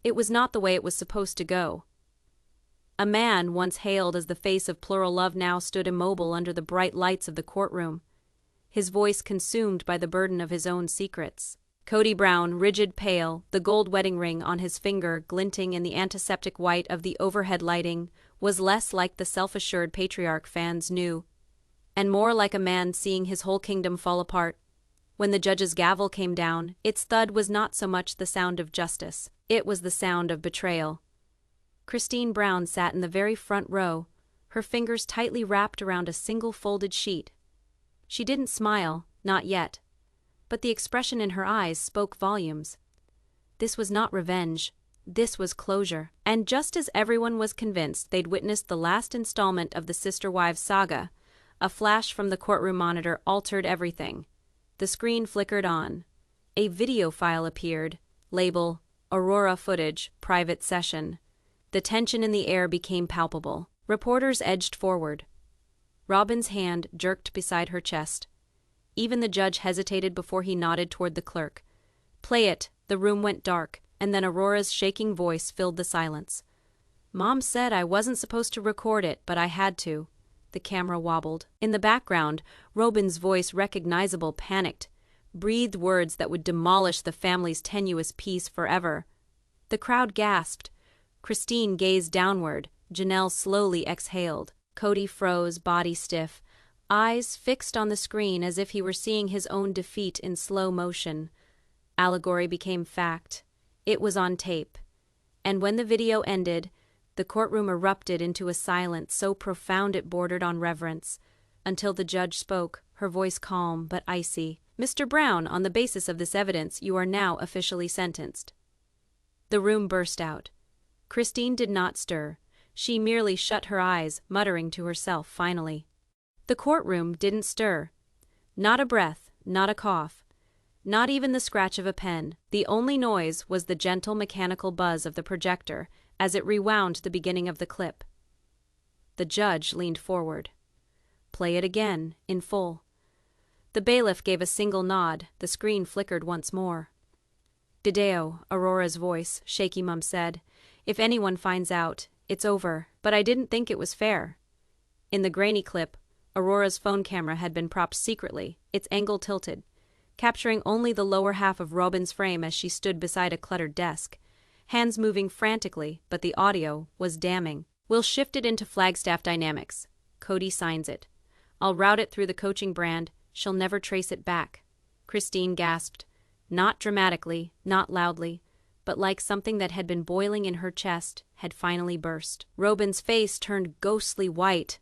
It was not the way it was supposed to go. A man, once hailed as the face of plural love, now stood immobile under the bright lights of the courtroom, his voice consumed by the burden of his own secrets. Kody Brown, rigid, pale, the gold wedding ring on his finger glinting in the antiseptic white of the overhead lighting, was less like the self-assured patriarch fans knew, and more like a man seeing his whole kingdom fall apart. When the judge's gavel came down, its thud was not so much the sound of justice, it was the sound of betrayal. Christine Brown sat in the very front row, her fingers tightly wrapped around a single folded sheet. She didn't smile, not yet, but the expression in her eyes spoke volumes. This was not revenge, this was closure. And just as everyone was convinced they'd witnessed the last installment of the Sister Wives saga, a flash from the courtroom monitor altered everything. The screen flickered on. A video file appeared, label, Aurora footage, private session. The tension in the air became palpable. Reporters edged forward. Robyn's hand jerked beside her chest. Even the judge hesitated before he nodded toward the clerk. "Play it." The room went dark, and then Aurora's shaking voice filled the silence. "Mom said I wasn't supposed to record it, but I had to." The camera wobbled. In the background, Robyn's voice, recognizable, panicked, breathed words that would demolish the family's tenuous peace forever. The crowd gasped. Christine gazed downward. Janelle slowly exhaled. Cody froze, body stiff, eyes fixed on the screen as if he were seeing his own defeat in slow motion. Allegory became fact. It was on tape. And when the video ended, the courtroom erupted into a silence so profound it bordered on reverence, until the judge spoke, her voice calm but icy. "Mr. Brown, on the basis of this evidence, you are now officially sentenced." The room burst out. Christine did not stir. She merely shut her eyes, muttering to herself, finally. The courtroom didn't stir. Not a breath, not a cough, not even the scratch of a pen. The only noise was the gentle mechanical buzz of the projector as it rewound the beginning of the clip. The judge leaned forward. "Play it again, in full." The bailiff gave a single nod. The screen flickered once more. "Dideo," Aurora's voice, shaky, Mum said. "If anyone finds out, it's over, but I didn't think it was fair." In the grainy clip, Aurora's phone camera had been propped secretly, its angle tilted, capturing only the lower half of Robyn's frame as she stood beside a cluttered desk, hands moving frantically, but the audio was damning. "We'll shift it into Flagstaff Dynamics." Cody signs it. "I'll route it through the coaching brand. She'll never trace it back." Christine gasped, not dramatically, not loudly, but like something that had been boiling in her chest had finally burst. Robyn's face turned ghostly white.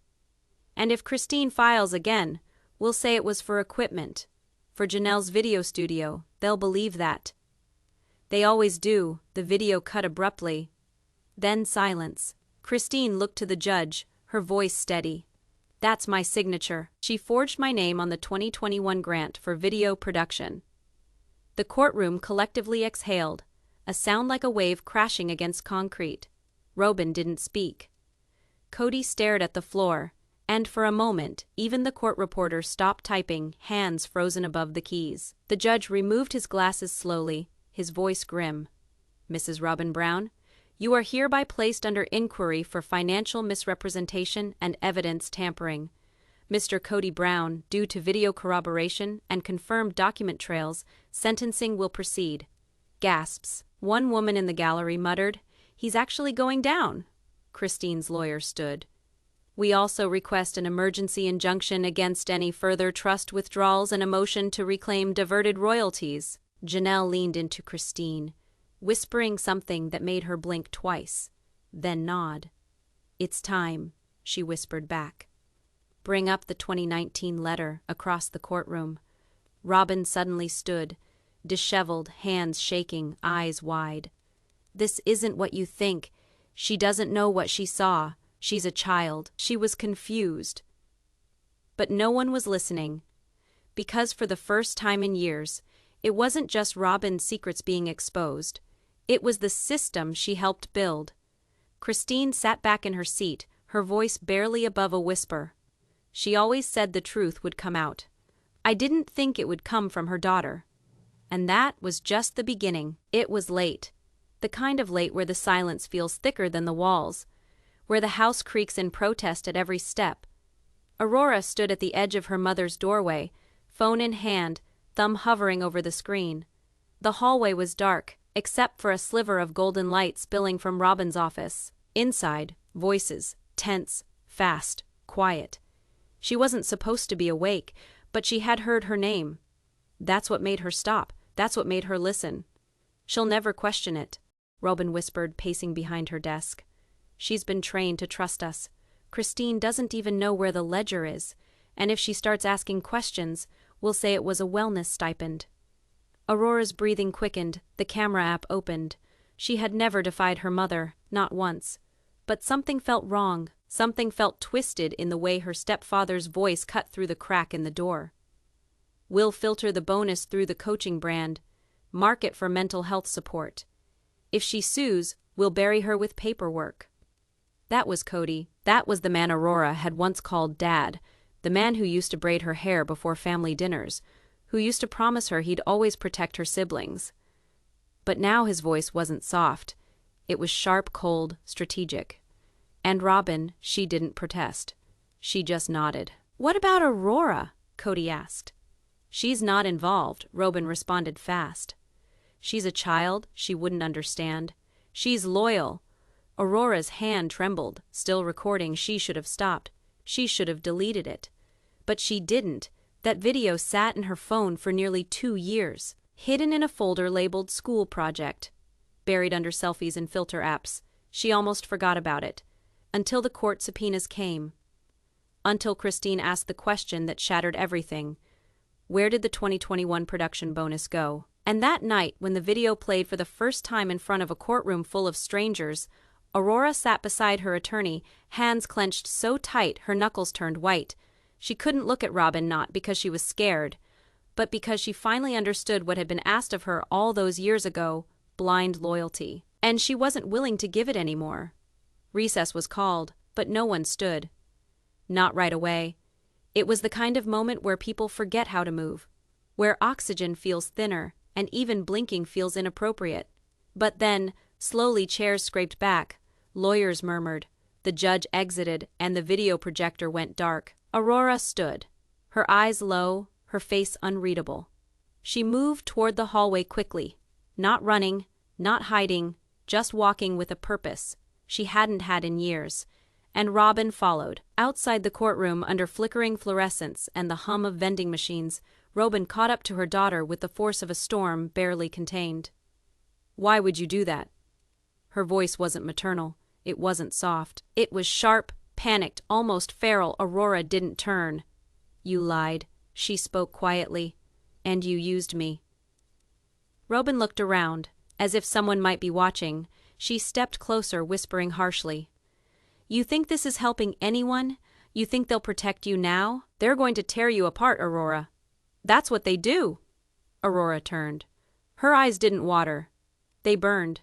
"And if Christine files again, we'll say it was for equipment. For Janelle's video studio, they'll believe that." "They always do." The video cut abruptly. Then silence. Christine looked to the judge, her voice steady. "That's my signature. She forged my name on the 2021 grant for video production." The courtroom collectively exhaled, a sound like a wave crashing against concrete. Robyn didn't speak. Cody stared at the floor, and for a moment, even the court reporter stopped typing, hands frozen above the keys. The judge removed his glasses slowly, his voice grim. "Mrs. Robyn Brown, you are hereby placed under inquiry for financial misrepresentation and evidence tampering. Mr. Kody Brown, due to video corroboration and confirmed document trails, sentencing will proceed." Gasps. One woman in the gallery muttered, "He's actually going down." Christine's lawyer stood. "We also request an emergency injunction against any further trust withdrawals and a motion to reclaim diverted royalties." Janelle leaned into Christine, whispering something that made her blink twice, then nod. "It's time," she whispered back. "Bring up the 2019 letter." Across the courtroom, Robyn suddenly stood, disheveled, hands shaking, eyes wide. "This isn't what you think. She doesn't know what she saw. She's a child." She was confused. But no one was listening. Because for the first time in years, it wasn't just Robyn's secrets being exposed. It was the system she helped build. Christine sat back in her seat, her voice barely above a whisper. She always said the truth would come out. I didn't think it would come from her daughter. And that was just the beginning. It was late. The kind of late where the silence feels thicker than the walls, where the house creaks in protest at every step. Aurora stood at the edge of her mother's doorway, phone in hand, thumb hovering over the screen. The hallway was dark, except for a sliver of golden light spilling from Robyn's office. Inside, voices, tense, fast, quiet. She wasn't supposed to be awake, but she had heard her name. That's what made her stop. That's what made her listen. "She'll never question it," Robyn whispered, pacing behind her desk. "She's been trained to trust us. Christine doesn't even know where the ledger is, and if she starts asking questions, we'll say it was a wellness stipend." Aurora's breathing quickened, the camera app opened. She had never defied her mother, not once. But something felt wrong, something felt twisted in the way her stepfather's voice cut through the crack in the door. "We'll filter the bonus through the coaching brand, mark it for mental health support. If she sues, we'll bury her with paperwork." That was Cody. That was the man Aurora had once called Dad, the man who used to braid her hair before family dinners, who used to promise her he'd always protect her siblings. But now his voice wasn't soft. It was sharp, cold, strategic. And Robyn, she didn't protest. She just nodded. "What about Aurora?" Cody asked. "She's not involved," Robyn responded fast. "She's a child, she wouldn't understand. She's loyal." Aurora's hand trembled, still recording. She should have stopped. She should have deleted it. But she didn't. That video sat in her phone for nearly 2 years, hidden in a folder labeled School Project. Buried under selfies and filter apps. She almost forgot about it. Until the court subpoenas came. Until Christine asked the question that shattered everything. Where did the 2021 production bonus go? And that night, when the video played for the first time in front of a courtroom full of strangers, Aurora sat beside her attorney, hands clenched so tight her knuckles turned white. She couldn't look at Robyn, not because she was scared, but because she finally understood what had been asked of her all those years ago: blind loyalty. And she wasn't willing to give it anymore. Recess was called, but no one stood. Not right away. It was the kind of moment where people forget how to move, where oxygen feels thinner, and even blinking feels inappropriate. But then, slowly chairs scraped back, lawyers murmured, the judge exited, and the video projector went dark. Aurora stood, her eyes low, her face unreadable. She moved toward the hallway quickly, not running, not hiding, just walking with a purpose she hadn't had in years. And Robyn followed. Outside the courtroom, under flickering fluorescents and the hum of vending machines, Robyn caught up to her daughter with the force of a storm barely contained. "Why would you do that?" Her voice wasn't maternal. It wasn't soft. It was sharp, panicked, almost feral. Aurora didn't turn. "You lied," she spoke quietly. "And you used me." Robyn looked around, as if someone might be watching. She stepped closer, whispering harshly. "You think this is helping anyone? You think they'll protect you now? They're going to tear you apart, Aurora. That's what they do." Aurora turned. Her eyes didn't water. They burned.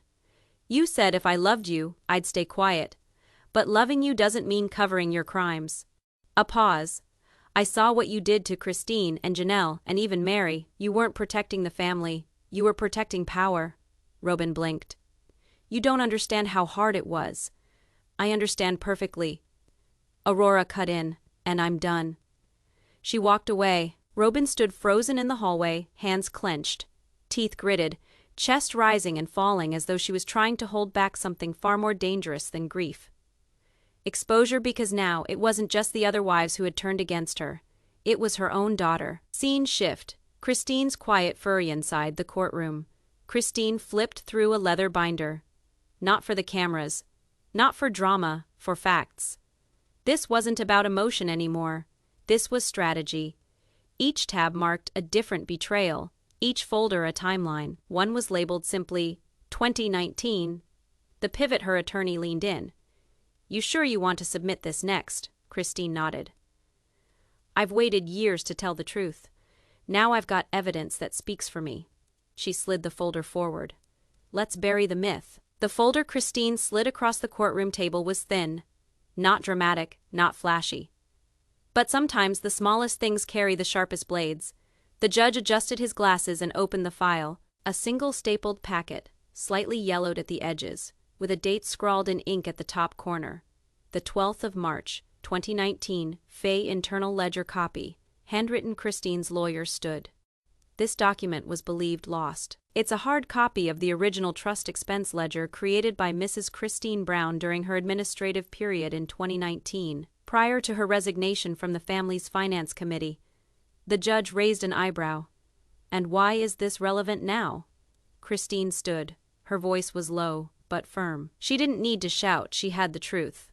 "You said if I loved you, I'd stay quiet. But loving you doesn't mean covering your crimes." A pause. "I saw what you did to Christine and Janelle and even Mary. You weren't protecting the family. You were protecting power." Robyn blinked. "You don't understand how hard it was." "I understand perfectly." Aurora cut in. "And I'm done." She walked away. Robyn stood frozen in the hallway, hands clenched, teeth gritted, chest rising and falling as though she was trying to hold back something far more dangerous than grief. Exposure, because now it wasn't just the other wives who had turned against her. It was her own daughter. Scene shift. Christine's quiet fury inside the courtroom. Christine flipped through a leather binder. Not for the cameras. Not for drama, for facts. This wasn't about emotion anymore. This was strategy. Each tab marked a different betrayal, each folder a timeline. One was labeled simply 2019. The pivot her attorney leaned in. "You sure you want to submit this next?" Christine nodded. "I've waited years to tell the truth. Now I've got evidence that speaks for me." She slid the folder forward. "Let's bury the myth." The folder Christine slid across the courtroom table was thin. Not dramatic, not flashy. But sometimes the smallest things carry the sharpest blades. The judge adjusted his glasses and opened the file, a single stapled packet. slightly yellowed at the edges, with a date scrawled in ink at the top corner. The 12th of March, 2019, Fay Internal Ledger copy, handwritten. Christine's lawyer stood. This document was believed lost. It's a hard copy of the original trust expense ledger created by Mrs. Kody Brown during her administrative period in 2019, prior to her resignation from the family's finance committee. The judge raised an eyebrow. And why is this relevant now? Christine stood. Her voice was low, but firm. She didn't need to shout, she had the truth.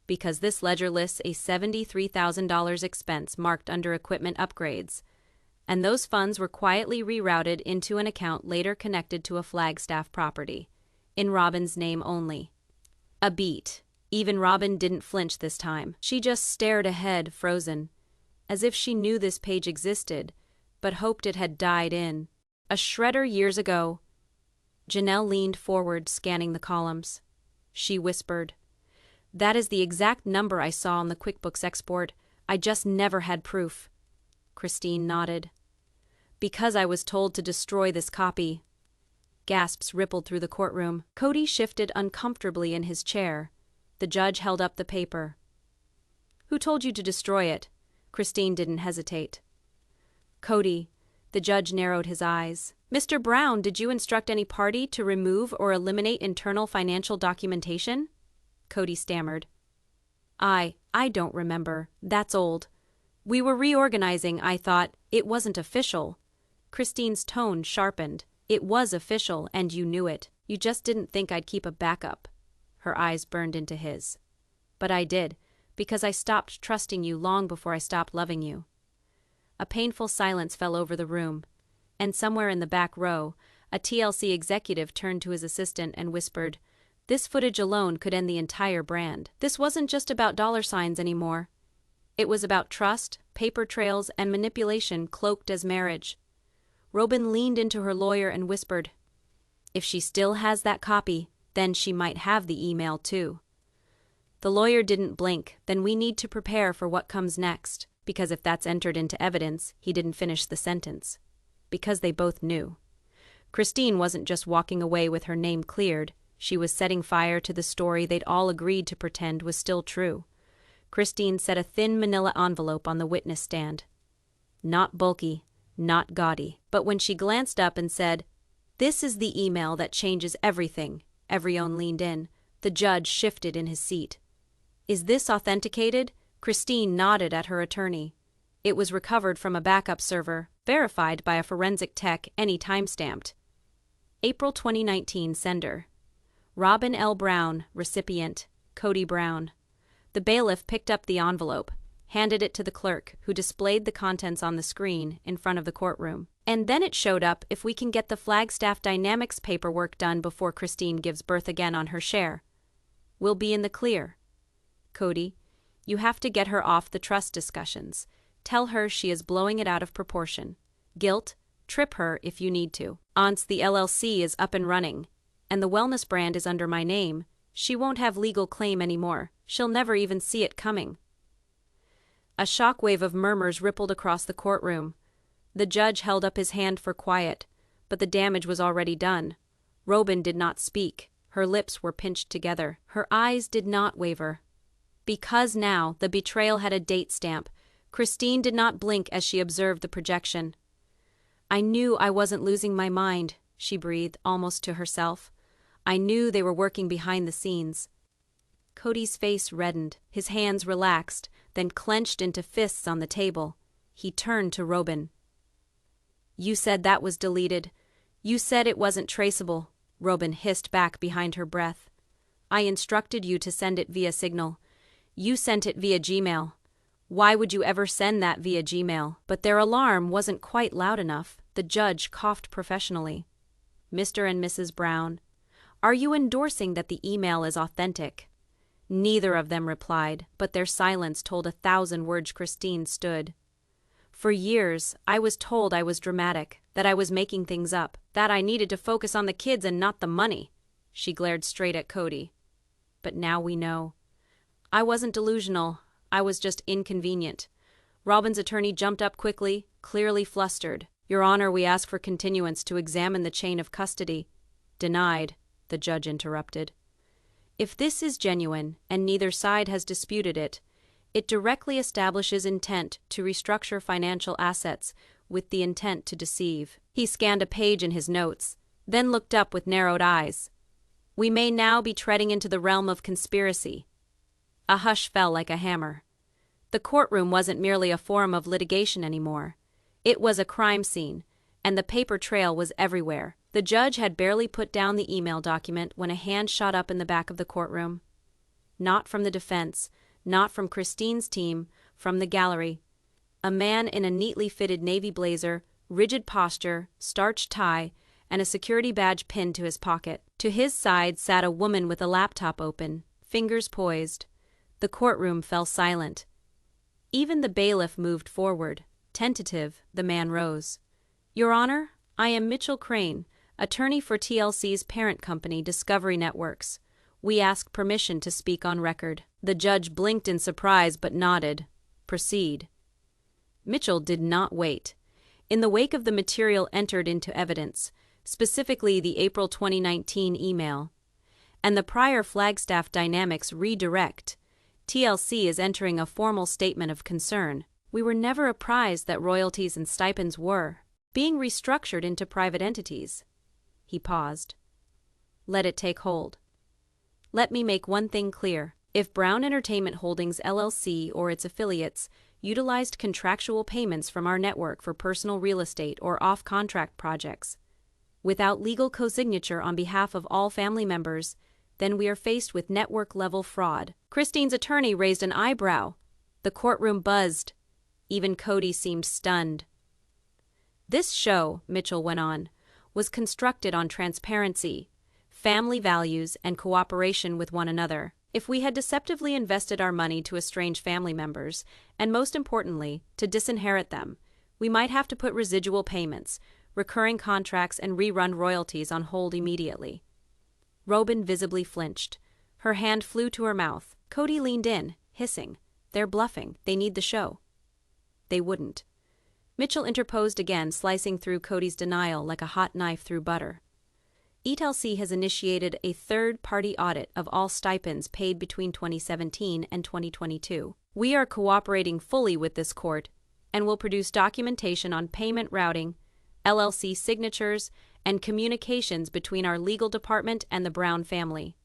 Because this ledger lists a $73,000 expense marked under equipment upgrades, and those funds were quietly rerouted into an account later connected to a Flagstaff property, in Robyn's name only. A beat. Even Robyn didn't flinch this time. She just stared ahead, frozen, as if she knew this page existed, but hoped it had died in. A shredder years ago. Janelle leaned forward, scanning the columns. She whispered, "That is the exact number I saw on the QuickBooks export. I just never had proof." Christine nodded. "Because I was told to destroy this copy." Gasps rippled through the courtroom. Cody shifted uncomfortably in his chair. The judge held up the paper. "Who told you to destroy it?" Christine didn't hesitate. "Cody." The judge narrowed his eyes. "Mr. Brown, did you instruct any party to remove or eliminate internal financial documentation?" Cody stammered. I don't remember. That's old. We were reorganizing, I thought. It wasn't official." Christine's tone sharpened. "It was official, and you knew it. You just didn't think I'd keep a backup." Her eyes burned into his. "But I did, because I stopped trusting you long before I stopped loving you." A painful silence fell over the room, and somewhere in the back row, a TLC executive turned to his assistant and whispered, "This footage alone could end the entire brand." This wasn't just about dollar signs anymore. It was about trust, paper trails, and manipulation cloaked as marriage. Robyn leaned into her lawyer and whispered, "If she still has that copy, then she might have the email too." The lawyer didn't blink. "Then we need to prepare for what comes next, because if that's entered into evidence," he didn't finish the sentence. Because they both knew. Christine wasn't just walking away with her name cleared, she was setting fire to the story they'd all agreed to pretend was still true. Christine set a thin manila envelope on the witness stand. Not bulky, not gaudy, but when she glanced up and said, "This is the email that changes everything," everyone leaned in. The judge shifted in his seat. "Is this authenticated?" Christine nodded at her attorney. "It was recovered from a backup server, verified by a forensic tech, any time-stamped." April 2019 sender. Robyn L. Brown, recipient, Kody Brown. The bailiff picked up the envelope, handed it to the clerk, who displayed the contents on the screen in front of the courtroom. "And then it showed up if we can get the Flagstaff Dynamics paperwork done before Christine gives birth again on her share. We'll be in the clear." "Cody, you have to get her off the trust discussions. Tell her she is blowing it out of proportion. Guilt, trip her if you need to. Once the LLC is up and running, and the wellness brand is under my name, she won't have legal claim anymore. She'll never even see it coming." A shockwave of murmurs rippled across the courtroom. The judge held up his hand for quiet, but the damage was already done. Robyn did not speak. Her lips were pinched together. Her eyes did not waver. Because now the betrayal had a date stamp, Christine did not blink as she observed the projection. "I knew I wasn't losing my mind," she breathed, almost to herself. "I knew they were working behind the scenes." Cody's face reddened, his hands relaxed, then clenched into fists on the table. He turned to Robyn. "You said that was deleted. You said it wasn't traceable," Robyn hissed back behind her breath. "I instructed you to send it via Signal. You sent it via Gmail. Why would you ever send that via Gmail?" But their alarm wasn't quite loud enough. The judge coughed professionally. "Mr. and Mrs. Brown, are you endorsing that the email is authentic?" Neither of them replied, but their silence told 1,000 words. Christine stood. "For years, I was told I was dramatic, that I was making things up, that I needed to focus on the kids and not the money." She glared straight at Cody. "But now we know. I wasn't delusional, I was just inconvenient." Robyn's attorney jumped up quickly, clearly flustered. "Your Honor, we ask for continuance to examine the chain of custody." Denied, the judge interrupted. If this is genuine, and neither side has disputed it, it directly establishes intent to restructure financial assets with the intent to deceive. He scanned a page in his notes, then looked up with narrowed eyes. We may now be treading into the realm of conspiracy. A hush fell like a hammer. The courtroom wasn't merely a forum of litigation anymore. It was a crime scene, and the paper trail was everywhere. The judge had barely put down the email document when a hand shot up in the back of the courtroom. Not from the defense, not from Christine's team, from the gallery. A man in a neatly fitted navy blazer, rigid posture, starched tie, and a security badge pinned to his pocket. To his side sat a woman with a laptop open, fingers poised. The courtroom fell silent. Even the bailiff moved forward. Tentative, the man rose. Your Honor, I am Mitchell Crane, attorney for TLC's parent company, Discovery Networks. We ask permission to speak on record. The judge blinked in surprise but nodded. Proceed. Mitchell did not wait. In the wake of the material entered into evidence, specifically the April 2019 email, and the prior Flagstaff dynamics redirect, TLC is entering a formal statement of concern. We were never apprised that royalties and stipends were being restructured into private entities. He paused. Let it take hold. Let me make one thing clear. If Brown Entertainment Holdings LLC or its affiliates utilized contractual payments from our network for personal real estate or off-contract projects, without legal co-signature on behalf of all family members, then we are faced with network-level fraud. Christine's attorney raised an eyebrow. The courtroom buzzed. Even Cody seemed stunned. This show, Mitchell went on, was constructed on transparency, family values, and cooperation with one another. If we had deceptively invested our money to estrange family members, and most importantly, to disinherit them, we might have to put residual payments, recurring contracts, and rerun royalties on hold immediately. Robyn visibly flinched. Her hand flew to her mouth. Cody leaned in, hissing. They're bluffing. They need the show. They wouldn't. Mitchell interposed again, slicing through Cody's denial like a hot knife through butter. TLC has initiated a third-party audit of all stipends paid between 2017 and 2022. We are cooperating fully with this court and will produce documentation on payment routing, LLC signatures, and communications between our legal department and the Brown family.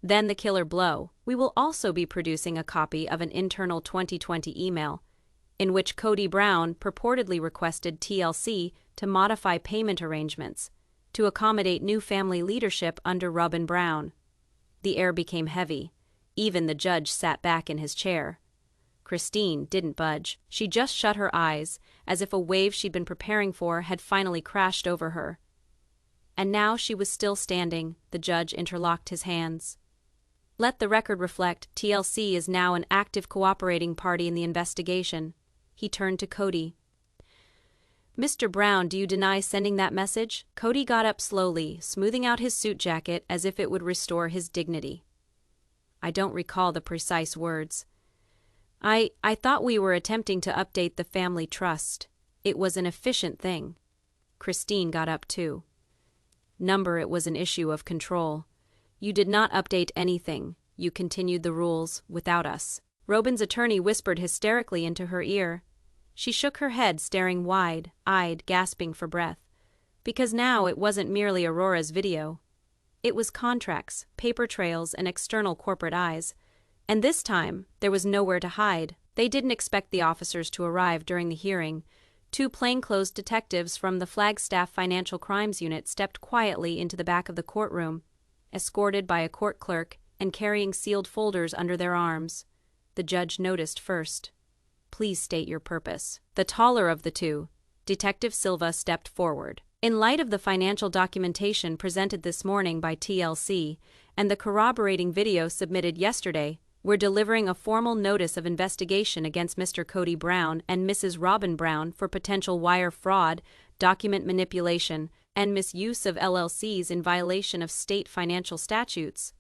Then the killer blow. We will also be producing a copy of an internal 2020 email in which Kody Brown purportedly requested TLC to modify payment arrangements to accommodate new family leadership under Robyn Brown. The air became heavy. Even the judge sat back in his chair. Christine didn't budge. She just shut her eyes, as if a wave she'd been preparing for had finally crashed over her. And now she was still standing. The judge interlocked his hands. Let the record reflect, TLC is now an active cooperating party in the investigation. He turned to Cody. Mr. Brown, do you deny sending that message? Cody got up slowly, smoothing out his suit jacket as if it would restore his dignity. I don't recall the precise words. I thought we were attempting to update the family trust. It was an efficient thing. Christine got up too. It was an issue of control. You did not update anything. You continued the rules without us. Robyn's attorney whispered hysterically into her ear. She shook her head, staring wide-eyed, gasping for breath. Because now it wasn't merely Aurora's video. It was contracts, paper trails, and external corporate eyes. And this time, there was nowhere to hide. They didn't expect the officers to arrive during the hearing. Two plainclothes detectives from the Flagstaff Financial Crimes Unit stepped quietly into the back of the courtroom, escorted by a court clerk and carrying sealed folders under their arms. The judge noticed first. Please state your purpose. The taller of the two, Detective Silva, stepped forward. In light of the financial documentation presented this morning by TLC and the corroborating video submitted yesterday, we're delivering a formal notice of investigation against Mr. Kody Brown and Mrs. Robyn Brown for potential wire fraud, document manipulation, and misuse of LLCs in violation of state financial statutes.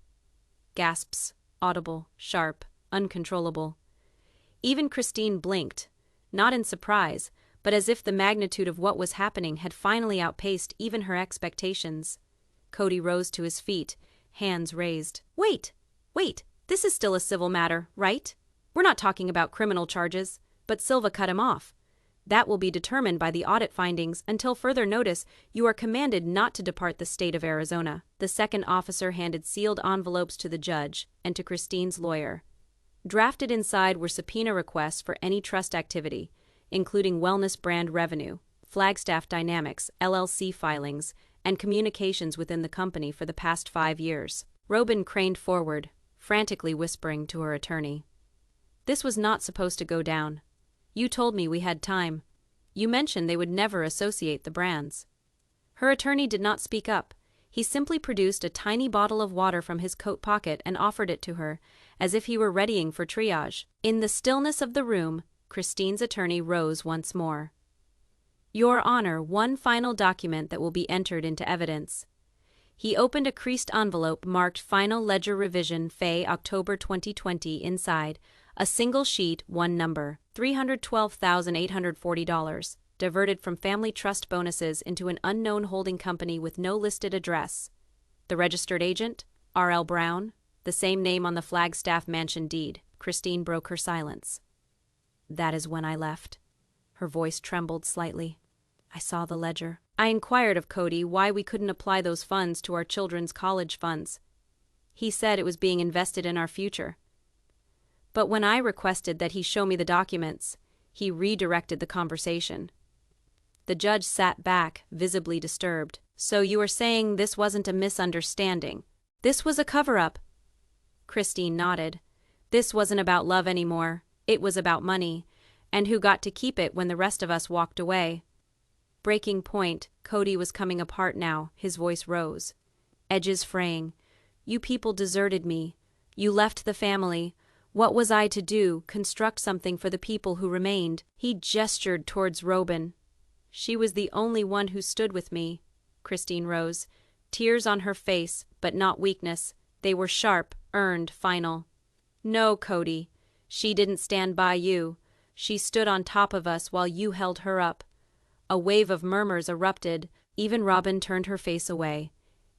Gasps, audible, sharp, uncontrollable. Even Christine blinked, not in surprise, but as if the magnitude of what was happening had finally outpaced even her expectations. Kody rose to his feet, hands raised. Wait! This is still a civil matter, right? We're not talking about criminal charges. But Silva cut him off. That will be determined by the audit findings. Until further notice, you are commanded not to depart the state of Arizona. The second officer handed sealed envelopes to the judge and to Christine's lawyer. Drafted inside were subpoena requests for any trust activity, including wellness brand revenue, Flagstaff Dynamics, LLC filings, and communications within the company for the past 5 years. Robyn craned forward, frantically whispering to her attorney. This was not supposed to go down. You told me we had time. You mentioned they would never associate the brands. Her attorney did not speak up. He simply produced a tiny bottle of water from his coat pocket and offered it to her, as if he were readying for triage. In the stillness of the room, Christine's attorney rose once more. Your Honor, one final document that will be entered into evidence. He opened a creased envelope marked Final Ledger Revision Fay October 2020 inside, a single sheet, one number, $312,840, diverted from family trust bonuses into an unknown holding company with no listed address. The registered agent, Aurora Brown, the same name on the Flagstaff mansion deed. Christine broke her silence. That is when I left. Her voice trembled slightly. I saw the ledger. I inquired of Kody why we couldn't apply those funds to our children's college funds. He said it was being invested in our future. But when I requested that he show me the documents, he redirected the conversation. The judge sat back, visibly disturbed. So you are saying this wasn't a misunderstanding? This was a cover-up? Christine nodded. This wasn't about love anymore. It was about money, and who got to keep it when the rest of us walked away. Breaking point, Kody was coming apart now. His voice rose, edges fraying. You people deserted me. You left the family. What was I to do? Construct something for the people who remained? He gestured towards Robyn. She was the only one who stood with me. Christine rose, tears on her face, but not weakness. They were sharp, earned, final. No, Kody. She didn't stand by you. She stood on top of us while you held her up. A wave of murmurs erupted. Even Robyn turned her face away.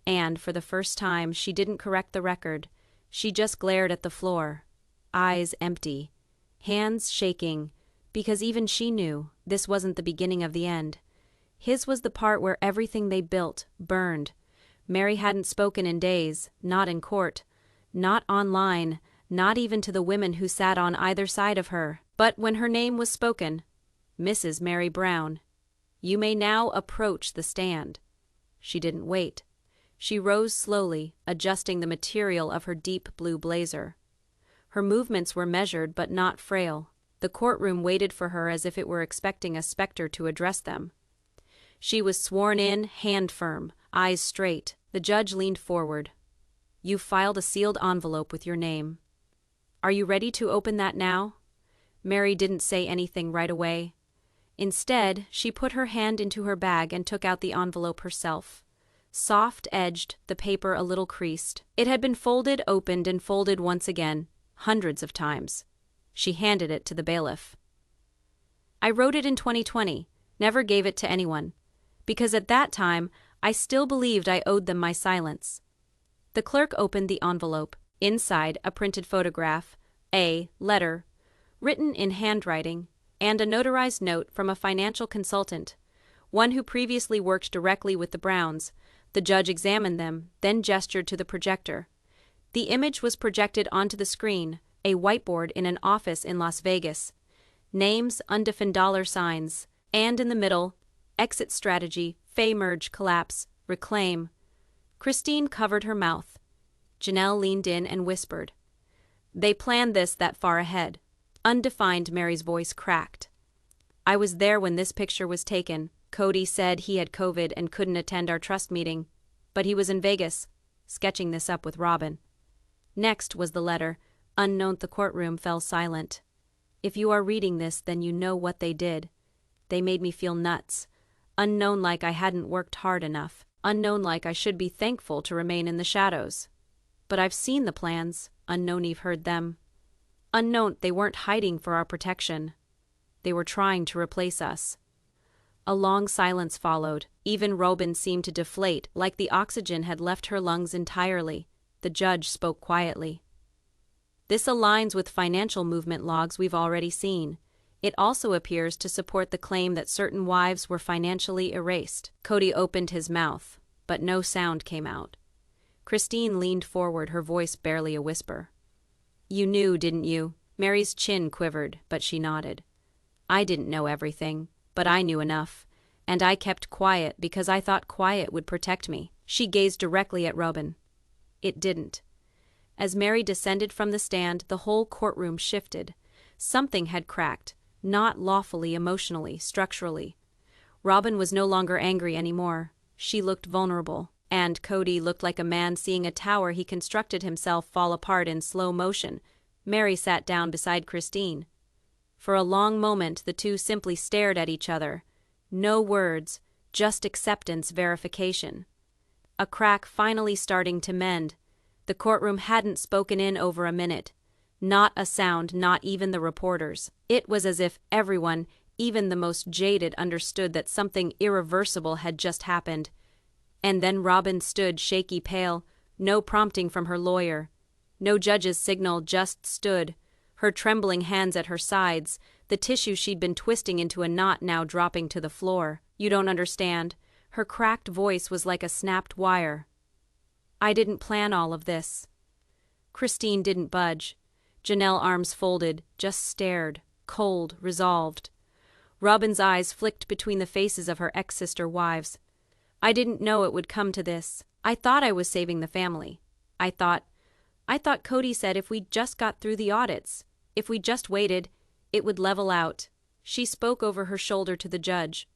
And, for the first time, she didn't correct the record. She just glared at the floor. Eyes empty. Hands shaking. Because even she knew this wasn't the beginning of the end. His was the part where everything they built burned. Mary hadn't spoken in days, not in court, not online, not even to the women who sat on either side of her. But when her name was spoken, Mrs. Mary Brown, you may now approach the stand. She didn't wait. She rose slowly, adjusting the material of her deep blue blazer. Her movements were measured but not frail. The courtroom waited for her as if it were expecting a specter to address them. She was sworn in, hand firm, eyes straight. The judge leaned forward. You filed a sealed envelope with your name. Are you ready to open that now? Mary didn't say anything right away. Instead, she put her hand into her bag and took out the envelope herself. Soft-edged, the paper a little creased. It had been folded, opened, and folded once again, hundreds of times. She handed it to the bailiff. I wrote it in 2020, never gave it to anyone, because at that time, I still believed I owed them my silence. The clerk opened the envelope. Inside, a printed photograph, a letter, written in handwriting, and a notarized note from a financial consultant, one who previously worked directly with the Browns. The judge examined them, then gestured to the projector. The image was projected onto the screen, a whiteboard in an office in Las Vegas. Names, undefined dollar signs, and in the middle, exit strategy, Fay merge, collapse, reclaim. Christine covered her mouth. Janelle leaned in and whispered. They planned this that far ahead. Undefined, Mary's voice cracked. I was there when this picture was taken. Kody said he had COVID and couldn't attend our trust meeting, but he was in Vegas, sketching this up with Robyn. Next was the letter. Unknown. The courtroom fell silent. If you are reading this, then you know what they did. They made me feel nuts. Unknown, like I hadn't worked hard enough. Unknown, like I should be thankful to remain in the shadows. But I've seen the plans. Unknown, you've heard them. Unknown, they weren't hiding for our protection. They were trying to replace us. A long silence followed. Even Robyn seemed to deflate, like the oxygen had left her lungs entirely. The judge spoke quietly. This aligns with financial movement logs we've already seen. It also appears to support the claim that certain wives were financially erased. Kody opened his mouth, but no sound came out. Christine leaned forward, her voice barely a whisper. "You knew, didn't you?" Mary's chin quivered, but she nodded. "I didn't know everything, but I knew enough, and I kept quiet because I thought quiet would protect me." She gazed directly at Robyn. It didn't. As Mary descended from the stand, the whole courtroom shifted. Something had cracked, not lawfully, emotionally, structurally. Robyn was no longer angry anymore. She looked vulnerable, and Kody looked like a man seeing a tower he constructed himself fall apart in slow motion. Mary sat down beside Christine. For a long moment, the two simply stared at each other. No words, just acceptance, verification. A crack finally starting to mend. The courtroom hadn't spoken in over a minute. Not a sound, not even the reporters. It was as if everyone, even the most jaded, understood that something irreversible had just happened. And then Robyn stood, shaky, pale, no prompting from her lawyer. No judge's signal, just stood, her trembling hands at her sides, the tissue she'd been twisting into a knot now dropping to the floor. "You don't understand." Her cracked voice was like a snapped wire. "I didn't plan all of this." Christine didn't budge. Janelle, arms folded, just stared, cold, resolved. Robyn's eyes flicked between the faces of her ex-sister wives. "I didn't know it would come to this. I thought I was saving the family. I thought Kody said if we just got through the audits, if we just waited, it would level out." She spoke over her shoulder to the judge.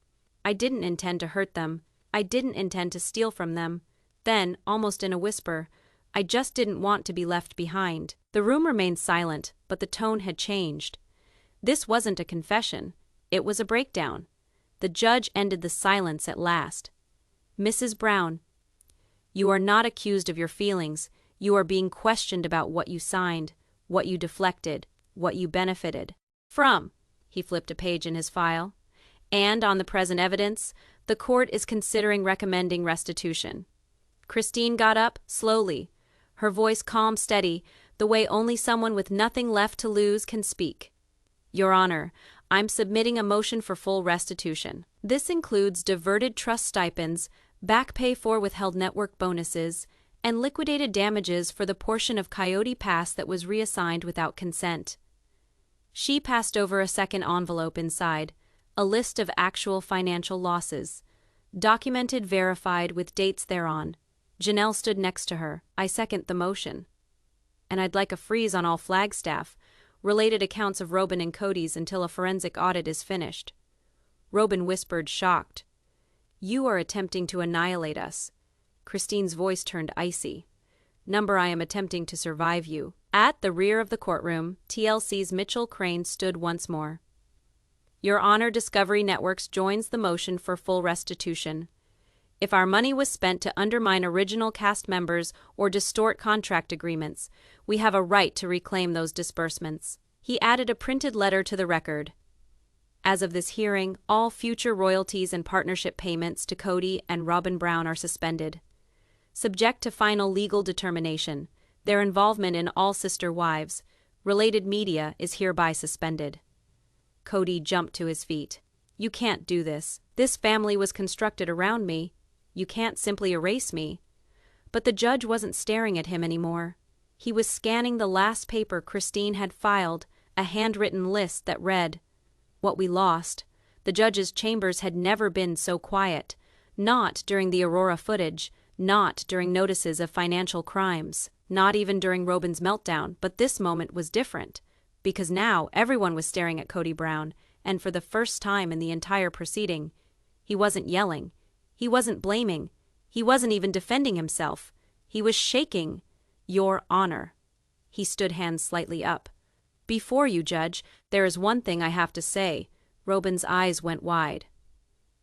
"I didn't intend to hurt them. I didn't intend to steal from them." Then, almost in a whisper, "I just didn't want to be left behind." The room remained silent, but the tone had changed. This wasn't a confession. It was a breakdown. The judge ended the silence at last. "Mrs. Brown, you are not accused of your feelings. You are being questioned about what you signed, what you deflected, what you benefited from." He flipped a page in his file. "And on the present evidence, the court is considering recommending restitution." Christine got up, slowly, her voice calm, steady, the way only someone with nothing left to lose can speak. "Your Honor, I'm submitting a motion for full restitution. This includes diverted trust stipends, back pay for withheld network bonuses, and liquidated damages for the portion of Coyote Pass that was reassigned without consent." She passed over a second envelope inside, a list of actual financial losses, documented, verified, with dates thereon. Janelle stood next to her. "I second the motion. And I'd like a freeze on all Flagstaff related accounts of Robyn and Kody's until a forensic audit is finished." Robyn whispered, shocked. "You are attempting to annihilate us." Christine's voice turned icy. "Number, I am attempting to survive you." At the rear of the courtroom, TLC's Mitchell Crane stood once more. "Your Honor, Discovery Networks joins the motion for full restitution. If our money was spent to undermine original cast members or distort contract agreements, we have a right to reclaim those disbursements." He added a printed letter to the record. "As of this hearing, all future royalties and partnership payments to Kody and Robyn Brown are suspended. Subject to final legal determination, their involvement in All Sister Wives, related media is hereby suspended." Kody jumped to his feet. "You can't do this. This family was constructed around me. You can't simply erase me." But the judge wasn't staring at him anymore. He was scanning the last paper Christine had filed, a handwritten list that read, "What we lost." The judge's chambers had never been so quiet. Not during the Aurora footage, not during notices of financial crimes, not even during Robyn's meltdown, but this moment was different. Because now everyone was staring at Kody Brown, and for the first time in the entire proceeding, he wasn't yelling. He wasn't blaming. He wasn't even defending himself. He was shaking. "Your Honor." He stood, hands slightly up. "Before you, Judge, there is one thing I have to say." Robyn's eyes went wide.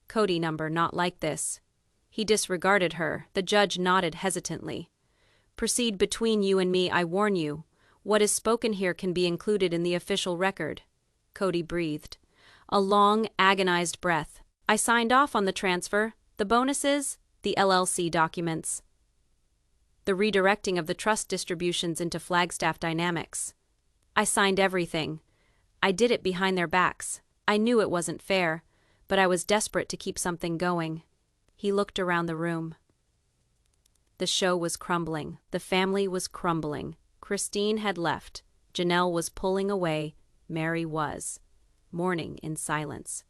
"Kody, number, not like this." He disregarded her. The judge nodded hesitantly. "Proceed between you and me, I warn you. What is spoken here can be included in the official record." Kody breathed. A long, agonized breath. I signed off on the transfer, the bonuses, the LLC documents, the redirecting of the trust distributions into Flagstaff Dynamics. I signed everything. I did it behind their backs. I knew it wasn't fair, but I was desperate to keep something going. He looked around the room. The show was crumbling. The family was crumbling. Christine had left. Janelle was pulling away. Mary was mourning in silence.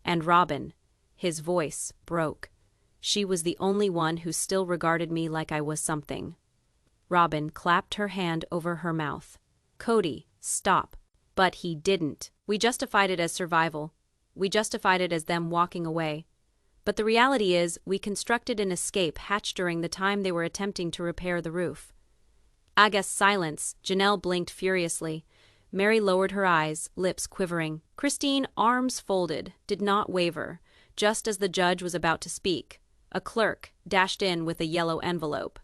And Robyn, his voice broke. She was the only one who still regarded me like I was something. Robyn clapped her hand over her mouth. Kody, stop. But he didn't. We justified it as survival. We justified it as them walking away. But the reality is, we constructed an escape hatch during the time they were attempting to repair the roof. Against silence, Janelle blinked furiously. Mary lowered her eyes, lips quivering. Christine, arms folded, did not waver. Just as the judge was about to speak, a clerk dashed in with a yellow envelope.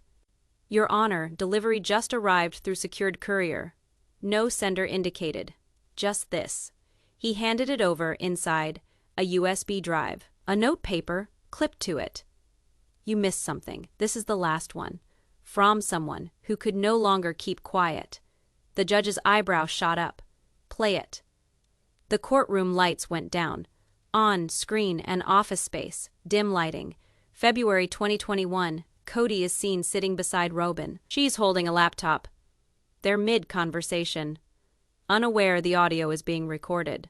Your Honor, delivery just arrived through secured courier. No sender indicated. Just this. He handed it over inside a USB drive, a note paper clipped to it. You missed something. This is the last one. From someone who could no longer keep quiet. The judge's eyebrow shot up. Play it. The courtroom lights went down. On screen and office space, dim lighting. February 2021, Kody is seen sitting beside Robyn. She's holding a laptop. They're mid-conversation, unaware the audio is being recorded.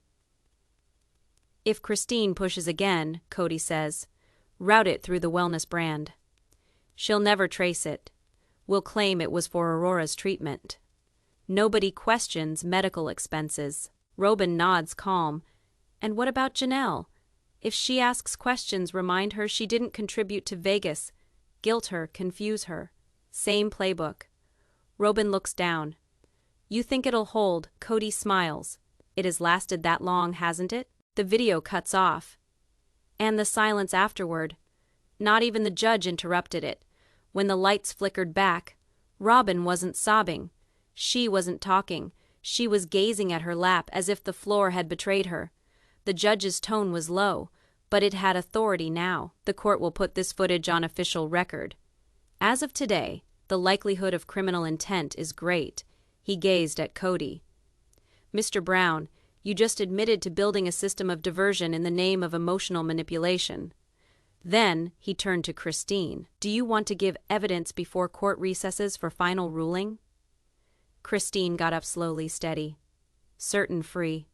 If Christine pushes again, Kody says, route it through the wellness brand. She'll never trace it. We'll claim it was for Aurora's treatment. Nobody questions medical expenses. Robyn nods calm. And what about Janelle? If she asks questions, remind her she didn't contribute to Vegas. Guilt her, confuse her. Same playbook. Robyn looks down. You think it'll hold? Kody smiles. It has lasted that long, hasn't it? The video cuts off. And the silence afterward. Not even the judge interrupted it. When the lights flickered back, Robyn wasn't sobbing. She wasn't talking. She was gazing at her lap as if the floor had betrayed her. The judge's tone was low, but it had authority now. The court will put this footage on official record. As of today, the likelihood of criminal intent is great. He gazed at Kody. Mr. Brown, you just admitted to building a system of diversion in the name of emotional manipulation. Then he turned to Christine. Do you want to give evidence before court recesses for final ruling? Christine got up slowly, steady. Certain free.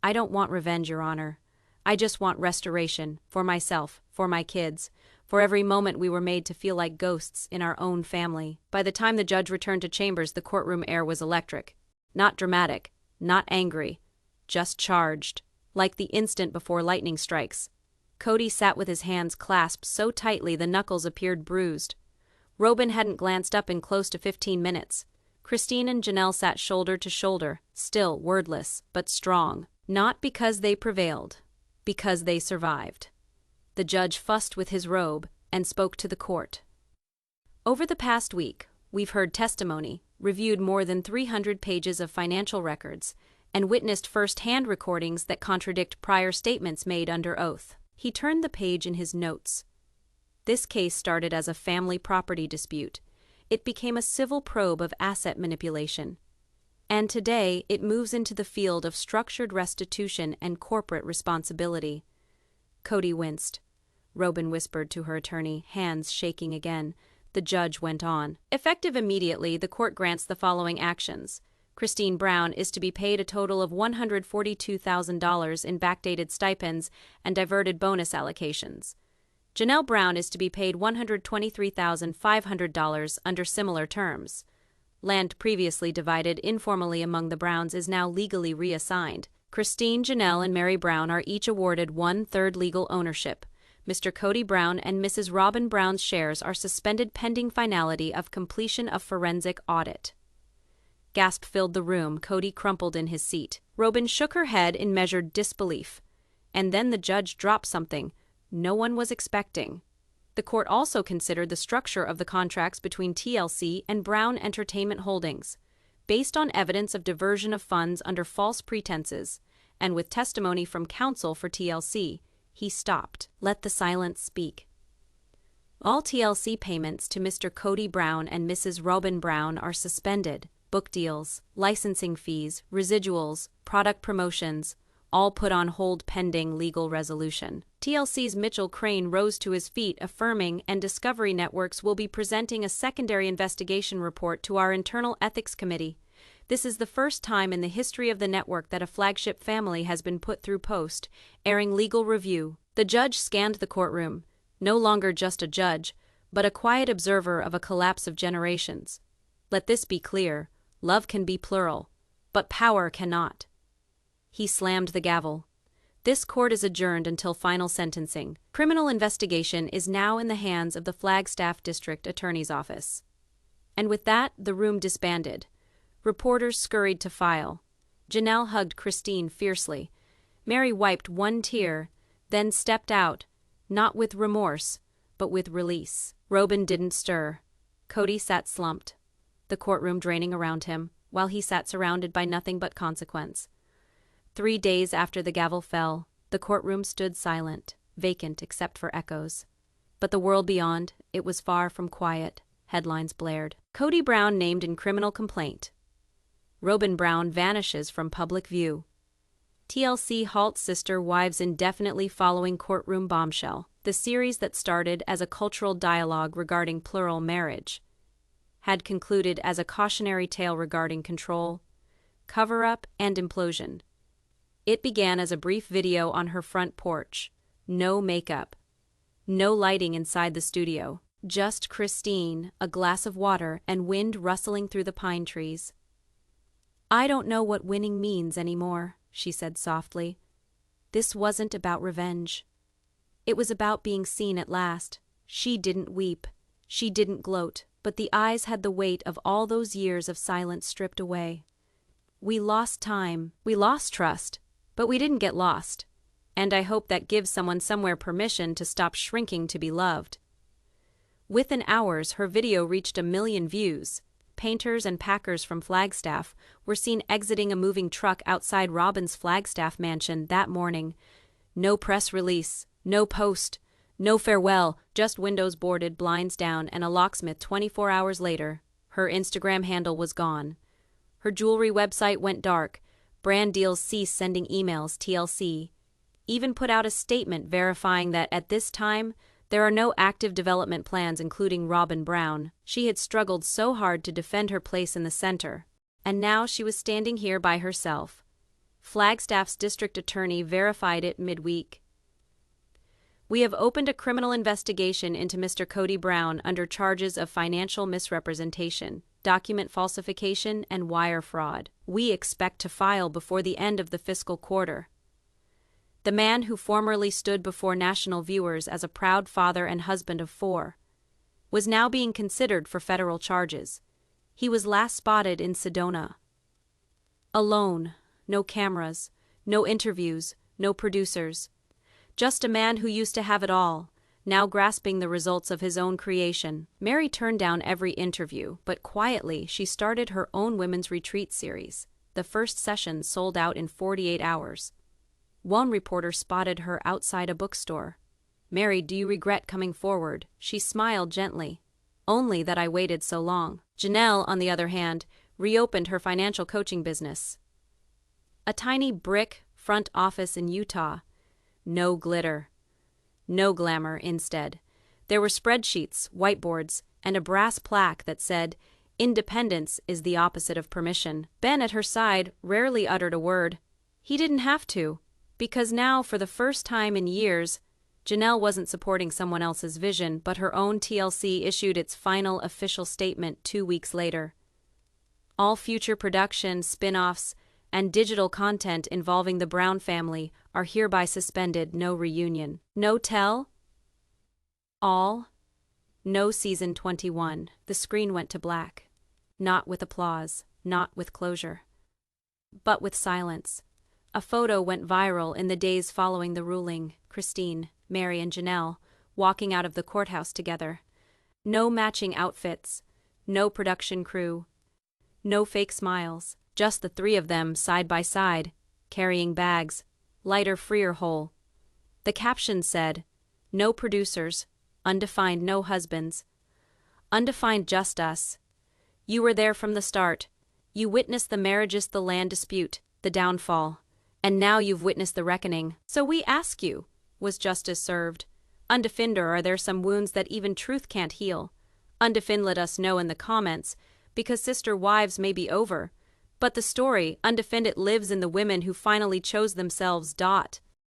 I don't want revenge, Your Honor. I just want restoration, for myself, for my kids, for every moment we were made to feel like ghosts in our own family. By the time the judge returned to chambers, the courtroom air was electric. Not dramatic, not angry, just charged, like the instant before lightning strikes. Kody sat with his hands clasped so tightly the knuckles appeared bruised. Robyn hadn't glanced up in close to 15 minutes. Christine and Janelle sat shoulder to shoulder, still wordless, but strong. Not because they prevailed, because they survived. The judge fussed with his robe and spoke to the court. Over the past week, we've heard testimony, reviewed more than 300 pages of financial records, and witnessed first-hand recordings that contradict prior statements made under oath. He turned the page in his notes. This case started as a family property dispute. It became a civil probe of asset manipulation. And today, it moves into the field of structured restitution and corporate responsibility. Kody winced. Robyn whispered to her attorney, hands shaking again. The judge went on. Effective immediately, the court grants the following actions. Christine Brown is to be paid a total of $142,000 in backdated stipends and diverted bonus allocations. Janelle Brown is to be paid $123,500 under similar terms. Land previously divided informally among the Browns is now legally reassigned. Christine, Janelle, and Mary Brown are each awarded 1/3 legal ownership. Mr. Kody Brown and Mrs. Robyn Brown's shares are suspended pending finality of completion of forensic audit. Gasp filled the room. Kody crumpled in his seat. Robyn shook her head in measured disbelief. And then the judge dropped something no one was expecting. The court also considered the structure of the contracts between TLC and Brown Entertainment Holdings, based on evidence of diversion of funds under false pretenses, and with testimony from counsel for TLC, He stopped. Let the silence speak. All TLC payments to Mr. Kody Brown and Mrs. Robyn Brown are suspended. Book deals, licensing fees, residuals, product promotions, all put on hold pending legal resolution. TLC's Mitchell Crane rose to his feet, affirming, and Discovery Networks will be presenting a secondary investigation report to our internal ethics committee. This is the first time in the history of the network that a flagship family has been put through post-airing legal review. The judge scanned the courtroom, no longer just a judge, but a quiet observer of a collapse of generations. Let this be clear, love can be plural, but power cannot. He slammed the gavel. This court is adjourned until final sentencing. Criminal investigation is now in the hands of the Flagstaff District Attorney's Office. And with that, the room disbanded. Reporters scurried to file. Janelle hugged Christine fiercely. Mary wiped one tear, then stepped out, not with remorse, but with release. Robyn didn't stir. Cody sat slumped, the courtroom draining around him, while he sat surrounded by nothing but consequence. 3 days after the gavel fell, the courtroom stood silent, vacant except for echoes. But the world beyond, it was far from quiet. Headlines blared. Kody Brown named in criminal complaint. Robyn Brown vanishes from public view. TLC halts sister wives indefinitely following courtroom bombshell. The series that started as a cultural dialogue regarding plural marriage had concluded as a cautionary tale regarding control, cover-up, and implosion. It began as a brief video on her front porch. No makeup. No lighting inside the studio. Just Christine, a glass of water, and wind rustling through the pine trees. "I don't know what winning means anymore," she said softly. This wasn't about revenge. It was about being seen at last. She didn't weep. She didn't gloat, but the eyes had the weight of all those years of silence stripped away. We lost time. We lost trust. But we didn't get lost. And I hope that gives someone somewhere permission to stop shrinking to be loved. Within hours, her video reached 1 million views. Painters and packers from Flagstaff were seen exiting a moving truck outside Robyn's Flagstaff mansion that morning. No press release, no post, no farewell, just windows boarded, blinds down, and a locksmith 24 hours later. Her Instagram handle was gone. Her jewelry website went dark. Brand deals ceased sending emails. TLC even put out a statement verifying that at this time, there are no active development plans including Robyn Brown. She had struggled so hard to defend her place in the center, and now she was standing here by herself. Flagstaff's district attorney verified it midweek. "We have opened a criminal investigation into Mr. Kody Brown under charges of financial misrepresentation, document falsification, and wire fraud. We expect to file before the end of the fiscal quarter." The man who formerly stood before national viewers as a proud father and husband of 4 was now being considered for federal charges. He was last spotted in Sedona. Alone, no cameras, no interviews, no producers. Just a man who used to have it all, now grasping the results of his own creation. Mary turned down every interview, but quietly she started her own women's retreat series. The first session sold out in 48 hours. One reporter spotted her outside a bookstore. "Mary, do you regret coming forward?" She smiled gently. "Only that I waited so long." Janelle, on the other hand, reopened her financial coaching business. A tiny brick front office in Utah. No glitter. No glamour, instead. There were spreadsheets, whiteboards, and a brass plaque that said, "Independence is the opposite of permission." Ben, at her side, rarely uttered a word. He didn't have to, because now, for the first time in years, Janelle wasn't supporting someone else's vision, but her own. TLC issued its final official statement 2 weeks later. All future production, spin-offs, and digital content involving the Brown family are hereby suspended. No reunion. No tell all. No season 21. The screen went to black. Not with applause, not with closure, but with silence. A photo went viral in the days following the ruling. Christine, Mary, and Janelle walking out of the courthouse together. No matching outfits, no production crew, no fake smiles. Just the 3 of them side by side, carrying bags, lighter, freer whole. The caption said, "No producers, undefined no husbands, undefined just us. You were there from the start. You witnessed the marriages, the land dispute, the downfall. And now you've witnessed the reckoning. So we ask you, was justice served? Undefined, or are there some wounds that even truth can't heal? Undefined, let us know in the comments, because sister wives may be over. But the story, undefined, it lives in the women who finally chose themselves.